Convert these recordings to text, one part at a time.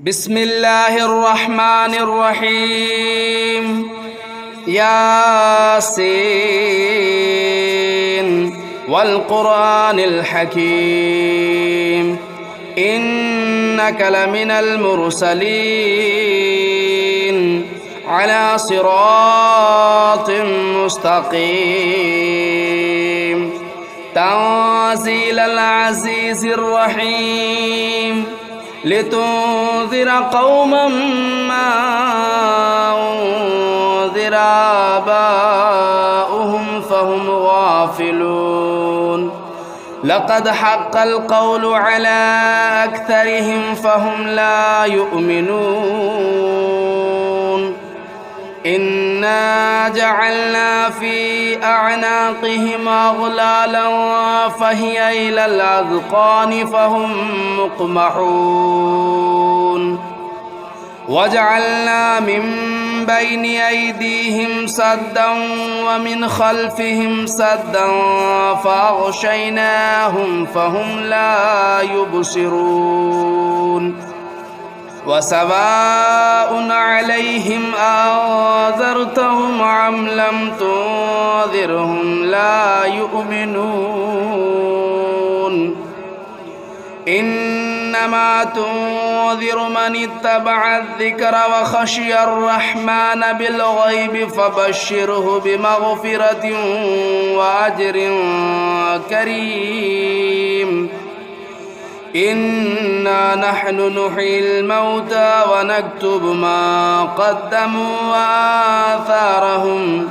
بسم الله الرحمن الرحيم. ياسين والقرآن الحكيم إنك لمن المرسلين على صراط مستقيم تنزيل العزيز الرحيم لتنذر قوما ما أنذر آباؤهم فهم غافلون لقد حق القول على أكثرهم فهم لا يؤمنون إنا جعلنا في أعناقهم أغلالا فهي إلى الأذقان فهم مقمحون وجعلنا من بين أيديهم سدا ومن خلفهم سدا فأغشيناهم فهم لا يبصرون وسواء عليهم أنذرتهم أم لم تنذرهم لا يؤمنون إنما تنذر من اتبع الذكر وخشي الرحمن بالغيب فبشره بمغفرة وأجر كريم إنا نحن نحيي الموتى ونكتب ما قدموا وآثارهم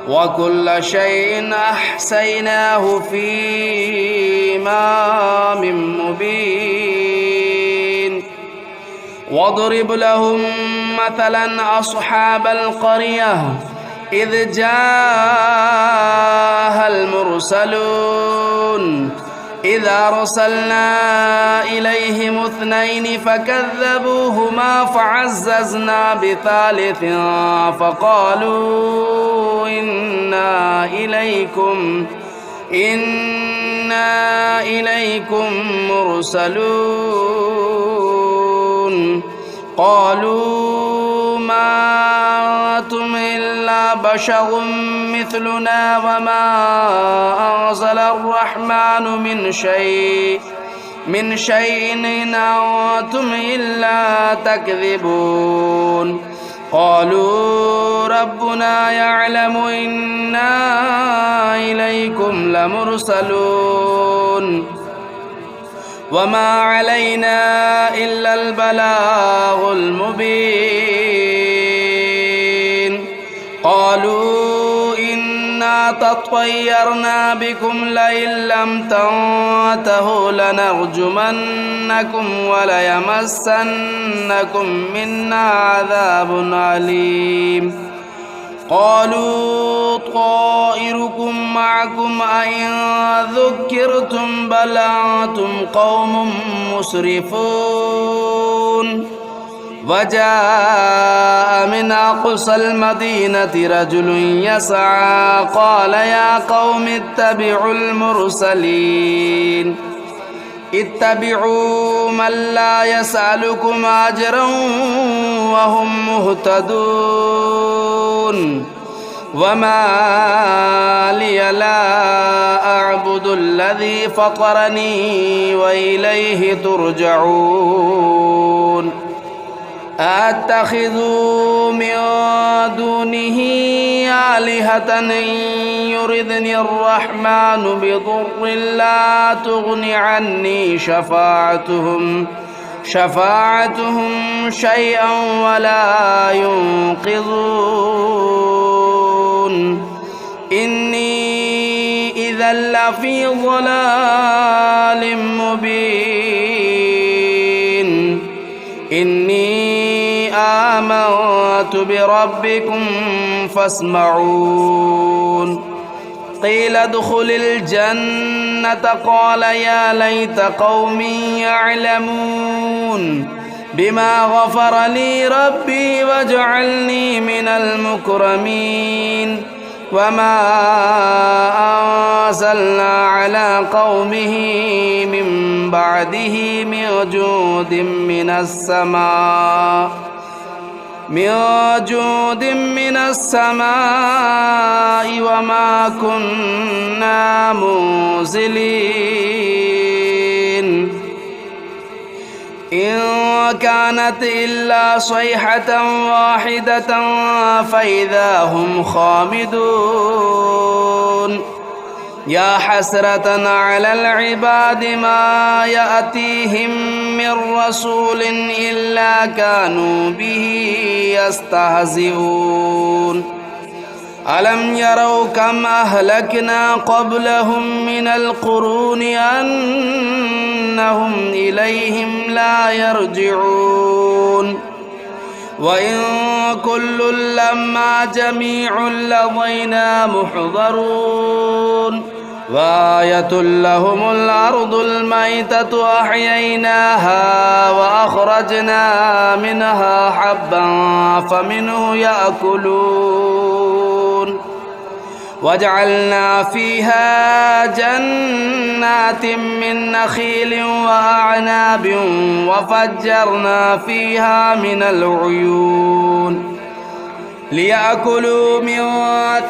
وكل شيء أحصيناه في إمام مبين واضرب لهم مثلا أصحاب القرية إذ جاءها المرسلون إذا أرسلنا إليهم اثنين فكذبوهما فعززنا بثالث فقالوا إنا إليكم مرسلون قالوا ما أنتم إلا بشر مثلنا وما أنزل الرحمن من شيء إن أنتم إلا تكذبون قالوا ربنا يعلم إنا إليكم لمرسلون وما علينا إلا البلاغ المبين قالوا إنا تطيرنا بكم لئن لم تنتهوا لنرجمنكم وليمسنكم منا عذاب أليم قالوا طائركم معكم أئن ذكرتم بل أنتم قوم مسرفون وجاء من أقصى المدينة رجل يسعى قال يا قوم اتبعوا المرسلين اتبعوا من لا يسألكم أجرا وهم مهتدون وما لي لا أعبد الذي فطرني وإليه ترجعون أتخذ من دونه آلهة إن يردني الرحمن بضر لا تغن عني شفاعتهم شيئا ولا ينقذون إني إذا لفي ضلال مبين إني آمنت بربكم فاسمعون قيل ادخل الجنة قال يا ليت قومي يعلمون بما غفر لي ربي وجعلني من المكرمين وما أنزلنا على قومه من بعده من جود من السماء وما كنا منزلين إن كانت إلا صيحة واحدة فإذا هم خامدون يا حسرة على العباد ما يأتيهم من رسول إلا كانوا به يستهزئون ألم يروا كم أهلكنا قبلهم من القرون أنهم إليهم لا يرجعون وإن كل لما جميع لدينا محضرون وآية لهم الأرض الميتة أحييناها وأخرجنا منها حبا فمنه يأكلون وجعلنا فيها جنات من نخيل وأعناب وفجرنا فيها من العيون ليأكلوا من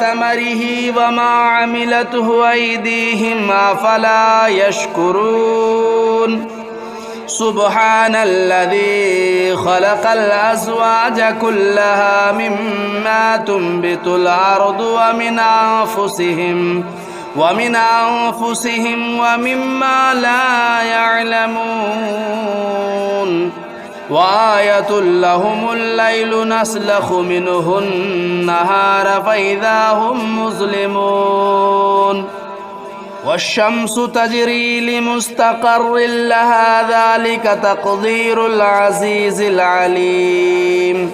ثمره وما عملته أيديهم أفلا يشكرون سبحان الذي خلق الأزواج كلها مما تنبت الأرض ومن أنفسهم ومما لا يعلمون وآية لهم الليل نسلخ منه النهار فإذا هم مظلمون والشمس تجري لمستقر لها ذلك تقدير العزيز العليم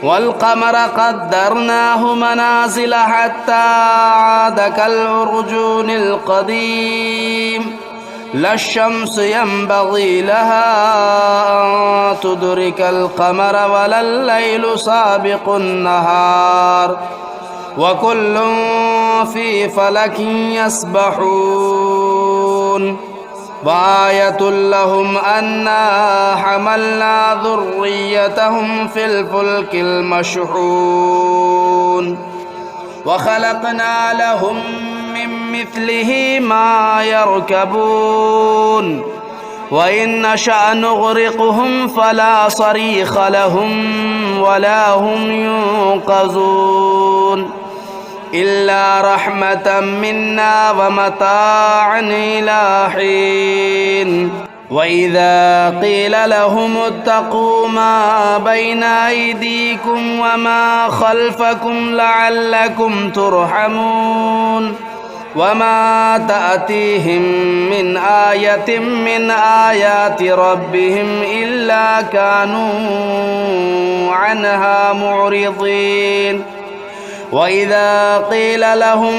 والقمر قدرناه منازل حتى عاد كالعرجون القديم لا الشمس ينبغي لها أن تدرك القمر ولا الليل سابق النهار وكل في فلك يسبحون وآية لهم أنا حملنا ذريتهم في الفلك المشحون وخلقنا لهم من مثله ما يركبون وإن نشأ نغرقهم فلا صريخ لهم ولا هم ينقذون إلا رحمة منا ومتاعا إلى حين وإذا قيل لهم اتقوا ما بين أيديكم وما خلفكم لعلكم ترحمون وما تأتيهم من آية من آيات ربهم إلا كانوا عنها معرضين وإذا قيل لهم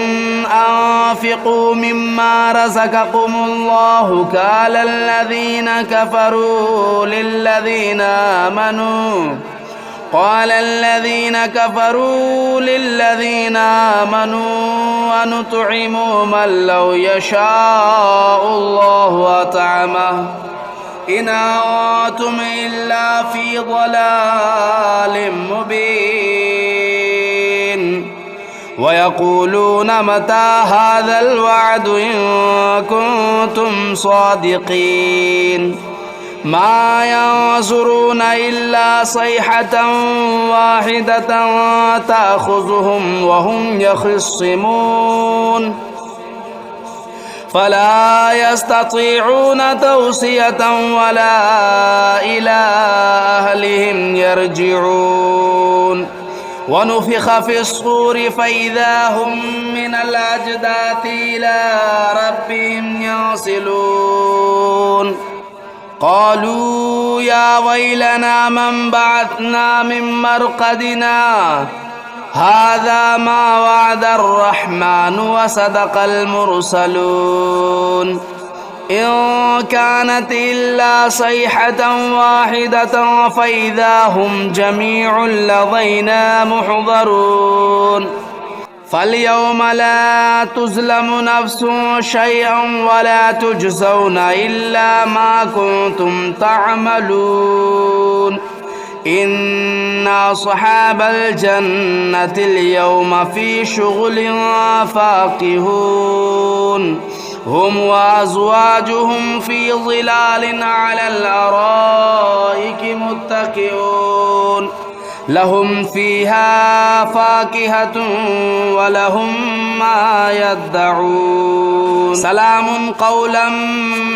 أنفقوا مما رزقكم الله قال الذين كفروا للذين آمنوا أنطعم من لو يشاء الله أطعمه إن أنتم إلا في ضلال مبين ويقولون متى هذا الوعد إن كنتم صادقين ما ينظرون إلا صيحة واحدة تأخذهم وهم يخصمون فلا يستطيعون توصية ولا إلى أهلهم يرجعون ونفخ في الصور فإذا هم من الأجداث إلى ربهم ينسلون قالوا يا ويلنا من بعثنا من مرقدنا هذا ما وعد الرحمن وصدق المرسلون إن كانت إلا صيحة واحدة فإذا هم جميع لدينا محضرون فاليوم لا تظلم نفس شيئا ولا تجزون إلا ما كنتم تعملون إن أصحاب الجنة اليوم في شغل فاكهون هم وأزواجهم في ظلال على الأرائك متكئون لهم فيها فاكهة ولهم ما يدعون سلام قولا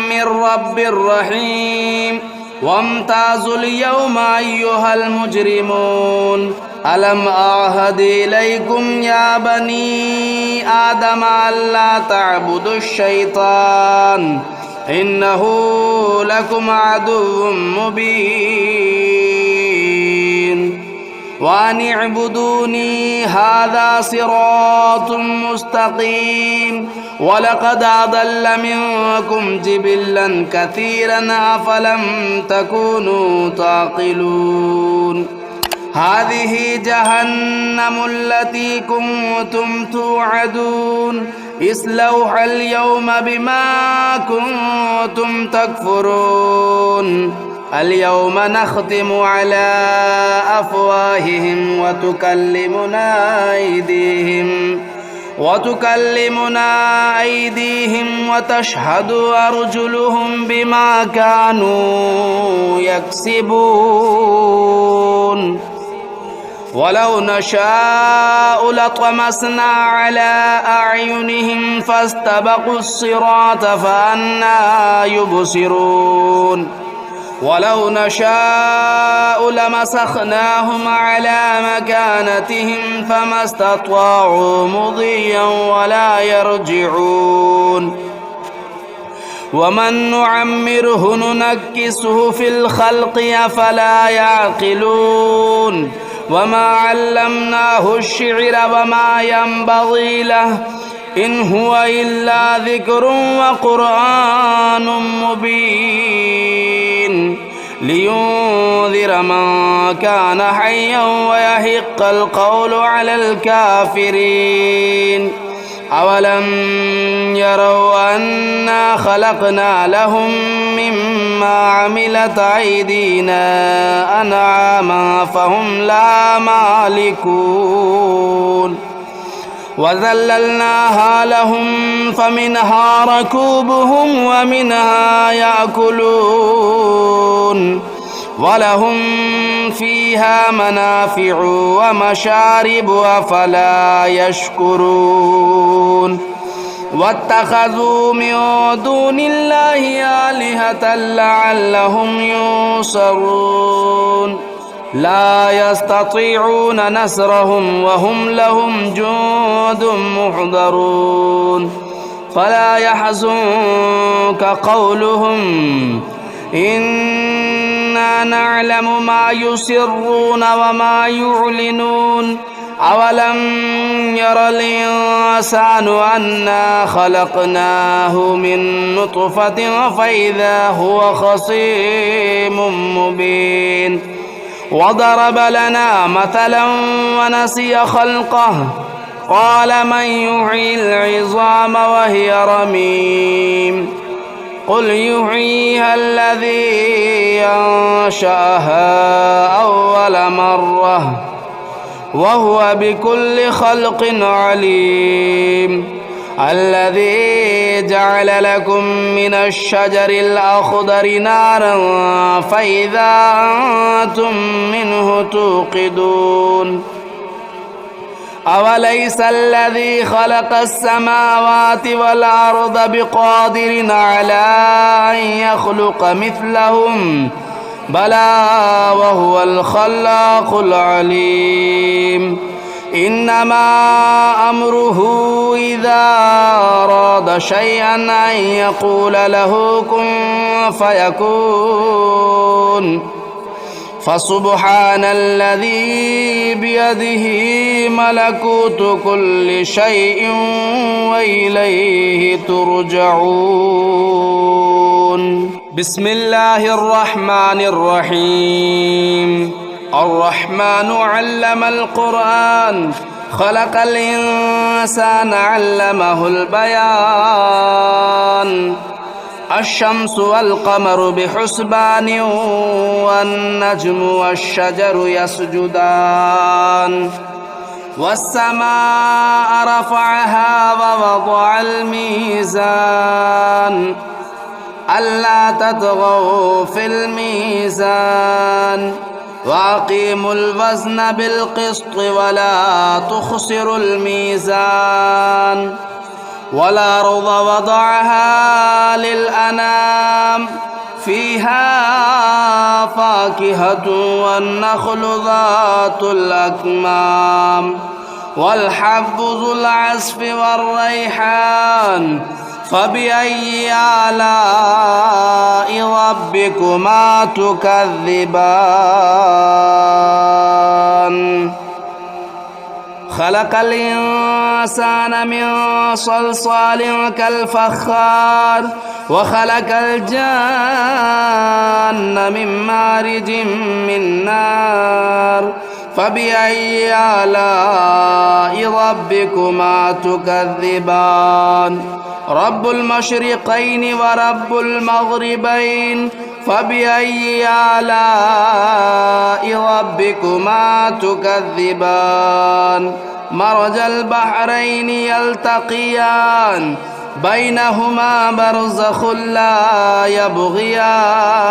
من رب رحيم وامتازوا اليوم أيها المجرمون ألم أعهد إليكم يا بني آدم ألا تعبدوا الشيطان إنه لكم عدو مبين وأن اعبدوني هذا صراط مستقيم ولقد أضل منكم جبلا كثيرا أفلم تكونوا تعقلون هذه جهنم التي كنتم توعدون اصلوها اليوم بما كنتم تكفرون اليوم نختم على أفواههم وتكلمنا أيديهم وتشهد أرجلهم بما كانوا يكسبون ولو نشاء لطمسنا على أعينهم فاستبقوا الصراط فأنى يبصرون ولو نشاء لمسخناهم على مكانتهم فما استطاعوا مضيا ولا يرجعون ومن نعمره ننكسه في الخلق أفلا يعقلون وما علمناه الشعر وما ينبغي له إن هو إلا ذكر وقرآن مبين لينذر من كان حيا ويحق القول على الكافرين أولم يروا أنا خلقنا لهم مما عملت أيدينا أنعاما فهم لا مالكون وذللناها لهم فمنها ركوبهم ومنها يأكلون ولهم فيها منافع ومشارب أفلا يشكرون واتخذوا من دون الله آلهة لعلهم ينصرون لا يستطيعون نصرهم وهم لهم جند محضرون فلا يحزنك قولهم إنا نعلم ما يسرون وما يعلنون أولم ير الإنسان أنا خلقناه من نطفة فإذا هو خصيم مبين وضرب لنا مثلا ونسي خلقه قال من يحيي العظام وهي رميم قل يحييها الذي أنشأها أول مرة وهو بكل خلق عليم الذي جعل لكم من الشجر الأخضر نارا فإذا أنتم منه توقدون أوليس الذي خلق السماوات والأرض بقادر على أن يخلق مثلهم بلى وهو الخلاق العليم إنما أمره إذا أراد شيئا أن يقول له كن فيكون فسبحان الذي بيده ملكوت كل شيء وإليه ترجعون بسم الله الرحمن الرحيم الرحمن علم القرآن خلق الإنسان علمه البيان الشمس والقمر بحسبان والنجم والشجر يسجدان والسماء رفعها ووضع الميزان ألا تطغوا في الميزان وأقيموا الوزن بالقسط ولا تخسروا الميزان والأرض وضعها للأنام فيها فاكهة والنخل ذات الأكمام والحب ذو العصف والريحان فبأي آلاء ربكما تكذبان خلق الإنسان من صلصال كالفخار وخلق الجان من مارج من نار فبأي آلاء ربكما تكذبان رب المشرقين ورب المغربين فبأي آلاء ربكما تكذبان مرج البحرين يلتقيان بينهما برزخ لا يبغيان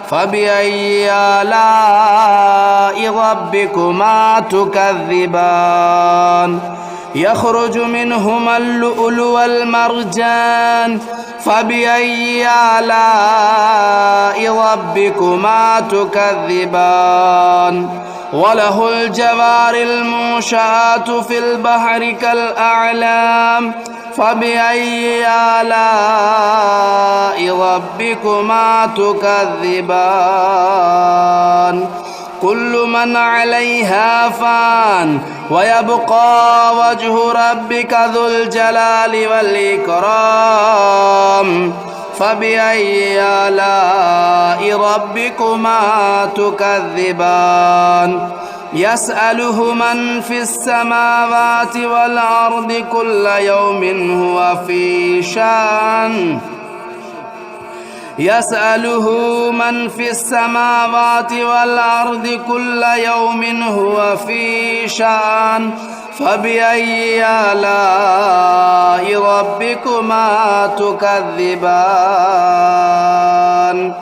فبأي آلاء ربكما تكذبان يخرج منهما اللؤلؤ والمرجان فبأي آلاء ربكما تكذبان وله الجوار المنشآت في البحر كالأعلام فبأي آلاء ربكما تكذبان كل من عليها فان ويبقى وجه ربك ذو الجلال والإكرام فبأي آلاء ربكما تكذبان يسأله من في السماوات والأرض كل يوم هو في شأن يسأله من في السماوات والأرض كل يوم هو في شأن فبأي آلاء ربكما تكذبان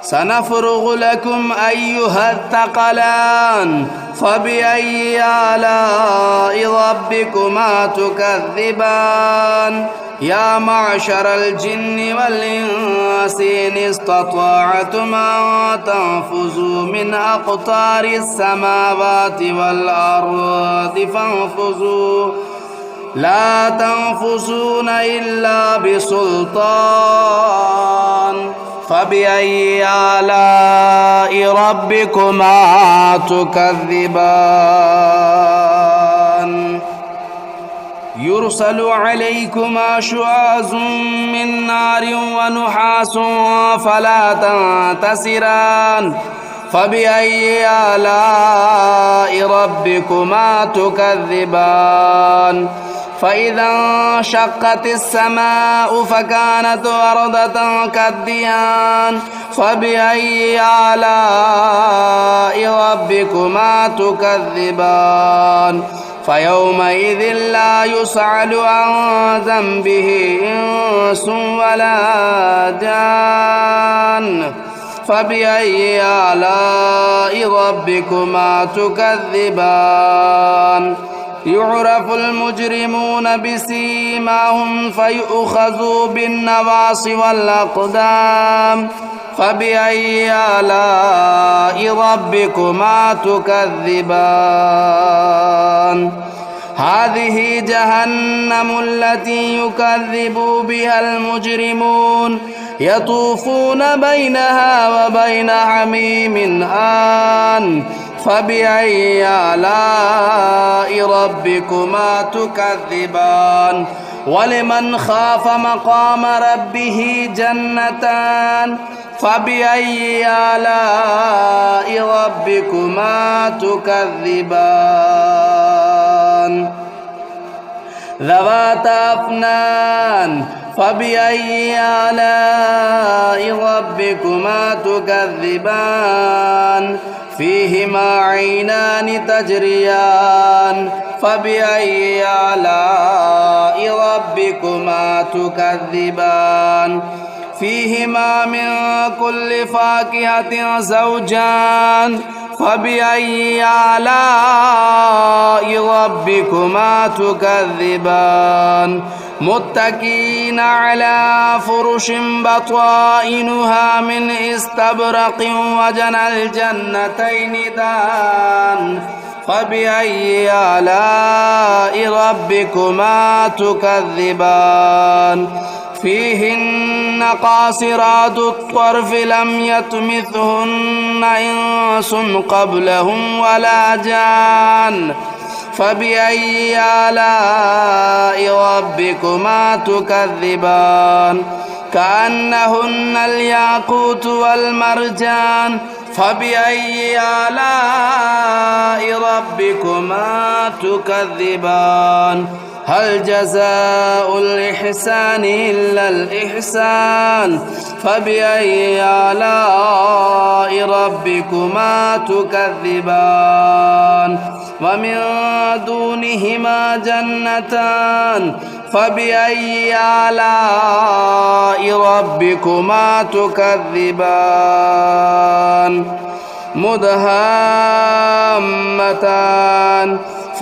سنفرغ لكم أيها الثقلان فبأي آلاء ربكما تكذبان يا معشر الجن والإنس إن استطعتم أن تنفذوا من أقطار السماوات والأرض فانفذوا لا تنفذون إلا بسلطان فبأي آلاء ربكما تكذبان يرسل عليكما شواظ من نار ونحاس فلا تنتصران فبأي آلاء ربكما تكذبان فإذا انشقت السماء فكانت وردة كالدهان فبأي آلاء ربكما تكذبان فيومئذ لا يسأل عن ذنبه إنس ولا جان فبأي آلاء ربكما تكذبان يعرف المجرمون بسيماهم فيؤخذوا بالنواصي والأقدام فبأي آلاء ربكما تكذبان هذه جهنم التي يكذب بها المجرمون يطوفون بينها وبين حميم آن فبأي آلاء ربكما تكذبان ولمن خاف مقام ربه جنتان فبأي آلاء ربكما تكذبان ذواتا أفنان فبأي آلاء ربكما تكذبان فيهما عينان تجريان فبأي آلاء ربكما تكذبان فيهما من كل فاكهة زوجان فبأي آلاء ربكما تكذبان متكئين على فرش بطائنها من استبرق وجنى الجنتين دان فبأي آلاء ربكما تكذبان فيهن قاصرات الطرف لم يطمثهن إنس قبلهم ولا جان فبأي آلاء ربكما تكذبان كأنهن الياقوت والمرجان فبأي آلاء ربكما تكذبان هل جزاء الإحسان إلا الإحسان فبأي آلاء ربكما تكذبان ومن دونهما جنتان فبأي آلاء ربكما تكذبان مدهامتان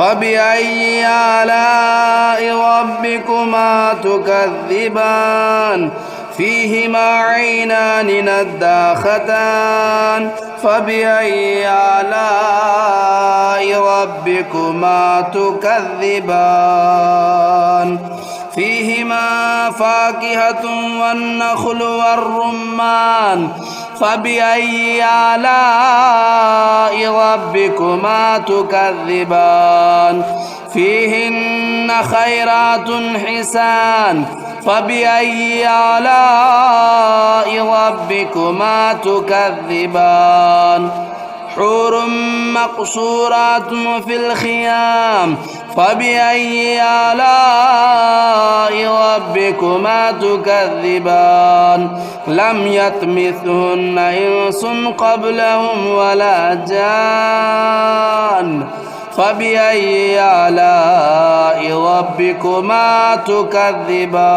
فبأي آلاء ربكما تكذبان فيهما عينان نضاختان فبأي آلاء ربكما تكذبان فيهما فاكهة والنخل والرمان فبأي آلاء ربكما تكذبان فيهن خيرات حسان فبأي آلاء ربكما تكذبان حور مقصورات في الخيام فبأي آلاء ربكما تكذبان لم يطمثهن إنس قبلهم ولا جان فبأي آلاء ربكما تكذبان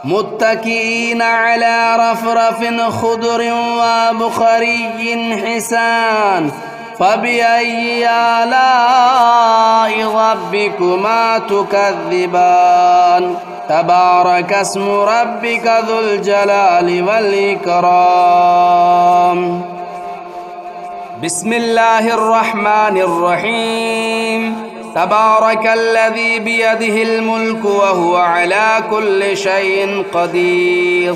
متكئين على رفرف خضر وبخري حسان فبأي آلاء ربكما تكذبان تبارك اسم ربك ذو الجلال والإكرام بسم الله الرحمن الرحيم تبارك الذي بيده الملك وهو على كل شيء قدير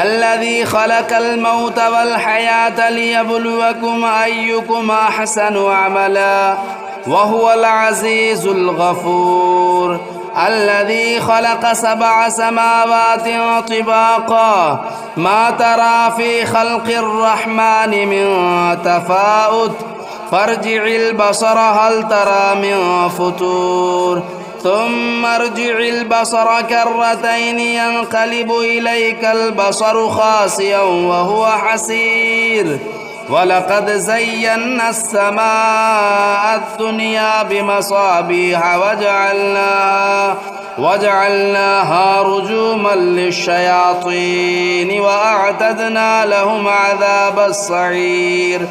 الذي خلق الموت والحياة ليبلوكم أيكم أحسن عملا وهو العزيز الغفور الذي خلق 7 سماوات طباقا ما ترى في خلق الرحمن من تفاؤت فارجع البصر هل ترى من فتور ثم ارجع البصر كرتين ينقلب إليك البصر خاسئا وهو حسير ولقد زينا السماء الدنيا بمصابيح وجعلناها رجوما للشياطين وأعتدنا لهم عذاب السعير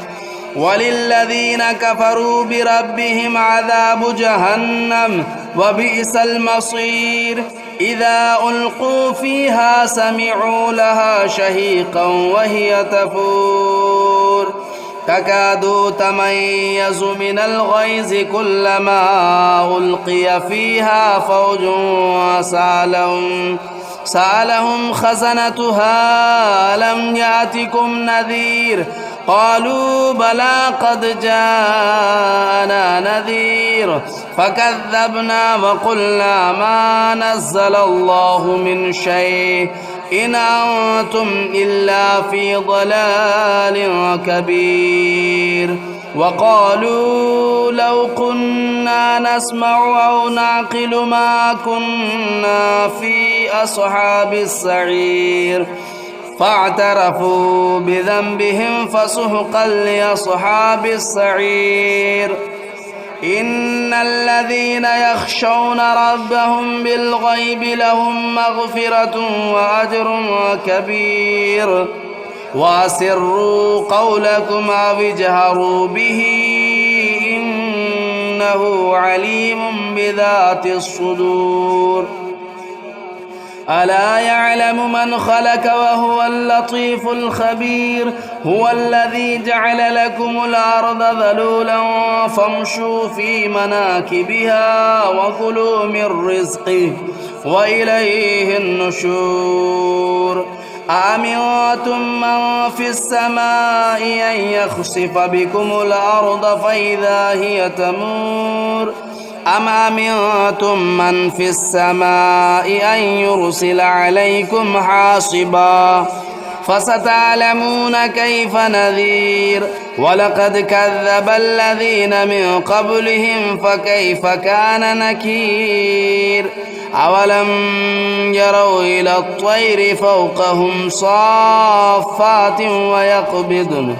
وللذين كفروا بربهم عذاب جهنم وبئس المصير إذا ألقوا فيها سمعوا لها شهيقا وهي تفور تكاد تميز من الغيظ كلما ألقي فيها فوج سألهم خزنتها ألم يأتكم نذير قالوا بلى قد جاءنا نذير فكذبنا وقلنا ما نزل الله من شيء إن أنتم إلا في ضلال كبير. وقالوا لو كنا نسمع أو نعقل ما كنا في أصحاب السعير فاعترفوا بذنبهم فسحقا لأصحاب السعير. إن الذين يخشون ربهم بالغيب لهم مغفرة وأجر كبير. وأسروا قولكم أو اجهروا به إنه عليم بذات الصدور. ألا يعلم من خلق وهو اللطيف الخبير. هو الذي جعل لكم الأرض ذلولا فامشوا في مناكبها وكلوا من رزقه وإليه النشور. أأمنتم من في السماء أن يخسف بكم الأرض فإذا هي تمور أم أمنتم من في السماء أن يرسل عليكم حاصبا فستعلمون كيف نذير. ولقد كذب الذين من قبلهم فكيف كان نكير. أولم يروا إلى الطير فوقهم صافات ويقبضن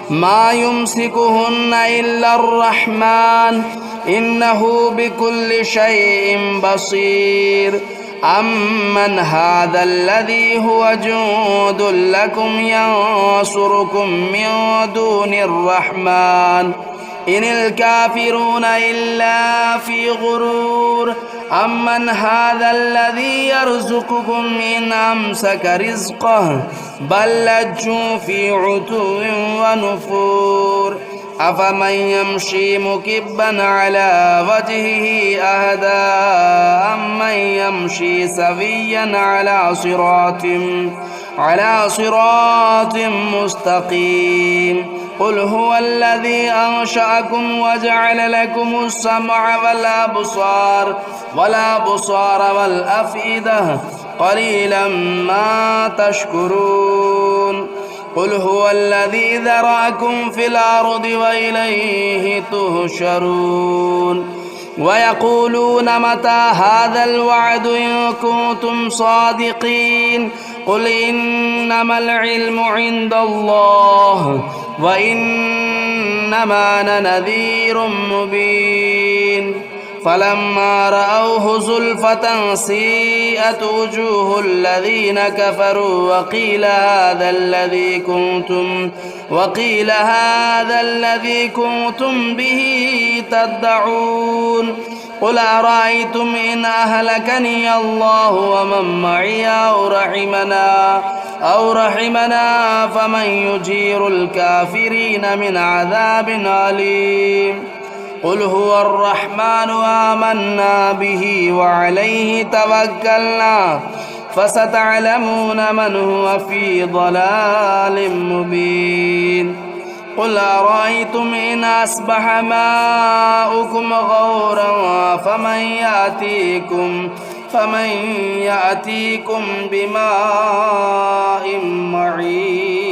ما يمسكهن إلا الرحمن إنه بكل شيء بصير. أمن هذا الذي هو جند لكم ينصركم من دون الرحمن إن الكافرون إلا في غرور. أمن هذا الذي يرزقكم إن أمسك رزقه بل لجوا في عتو ونفور. أفمن يمشي مكبا على وجهه أهدى أمن يمشي سويا على صراط مستقيم. قل هو الذي أنشأكم وجعل لكم السمع والأبصار والأفئدة قليلا ما تشكرون. قل هو الذي ذرأكم في الأرض وإليه تهشرون. ويقولون متى هذا الوعد إن كنتم صادقين. قل إنما العلم عند الله وإنما أنا نذير مبين. فلما رأوه زلفة سيئت وجوه الذين كفروا وقيل هذا الذي كنتم به تدعون. قل أرأيتم إن أهلكني الله ومن معي أو رحمنا فمن يجير الكافرين من عذاب أليم. قل هو الرحمن آمنا به وعليه توكلنا فستعلمون من هو في ضلال مبين. قل أرأيتم إن أصبح ماؤكم غورا فمن يأتيكم بماء معين.